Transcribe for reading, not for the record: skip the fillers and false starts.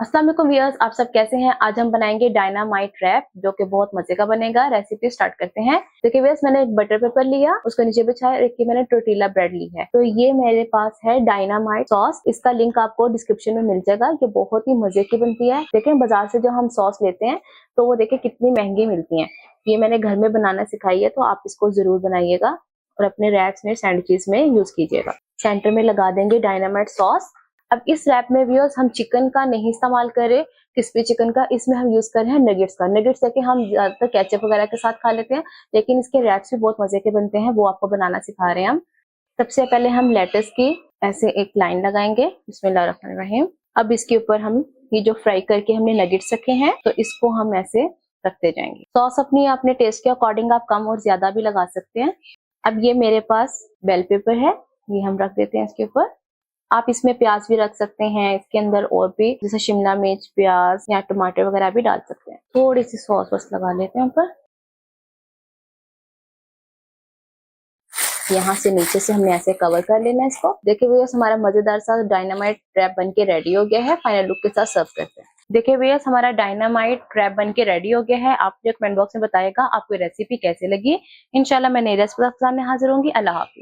अस्सलाम वालेकुम व्यूअर्स, आप सब कैसे हैं। आज हम बनाएंगे डायनामाइट रैप जो कि बहुत मजे का बनेगा। रेसिपी स्टार्ट करते हैं। देखिए व्यूअर्स, मैंने एक बटर पेपर लिया, उसको नीचे बिछाया, एक मैंने टोर्टिला ब्रेड ली है। तो ये मेरे पास है डायनामाइट सॉस, इसका लिंक आपको डिस्क्रिप्शन में मिल जाएगा। ये बहुत ही मजे की बनती है। देखें बाजार से जो हम सॉस लेते हैं तो वो देखें कितनी महंगी मिलती है। ये मैंने घर में बनाना सिखाई है, तो आप इसको जरूर बनाइएगा और अपने रैप्स में, सैंडविचेस में यूज कीजिएगा। सेंटर में लगा देंगे डायनामाइट सॉस। अब इस रैप में व्यूअर्स हम चिकन का नहीं इस्तेमाल करें, क्रिस्पी चिकन का, इसमें हम यूज कर रहे हैं नगेट्स का। नगेट्स देखे हम ज्यादातर केचप वगैरह के साथ खा लेते हैं, लेकिन इसके रैप्स भी बहुत मजे के बनते हैं, वो आपको बनाना सिखा रहे हैं हम। सबसे पहले हम लेटस की ऐसे एक लाइन लगाएंगे, बिस्मिल्लाहिर्रहमानिर्रहीम। अब इसके ऊपर हम ये जो फ्राई करके हमने नगेट्स रखे हैं, तो इसको हम ऐसे रखते जाएंगे। सॉस अपने टेस्ट के अकॉर्डिंग आप कम और ज्यादा भी लगा सकते हैं। अब ये मेरे पास बेल पेपर है, ये हम रख देते हैं इसके ऊपर। आप इसमें प्याज भी रख सकते हैं, इसके अंदर और भी जैसे शिमला मिर्च, प्याज या टमाटर वगैरह भी डाल सकते हैं। थोड़ी सी सॉस बस लगा लेते हैं ऊपर। यहाँ से नीचे से हमने ऐसे कवर कर लेना है इसको। देखिए भैया, हमारा मजेदार सा डायनामाइट रैप बन के रेडी हो गया है। फाइनल लुक के साथ सर्व करते हैं। देखिए भैया, हमारा डायनामाइट रैप बन के रेडी हो गया है। आप मुझे कमेंट बॉक्स में बताइएगा आपको रेसिपी कैसे लगी। इंशाल्लाह मैं नई रेसिपी के साथ हाजिर होंगी। अल्लाह हाफिज।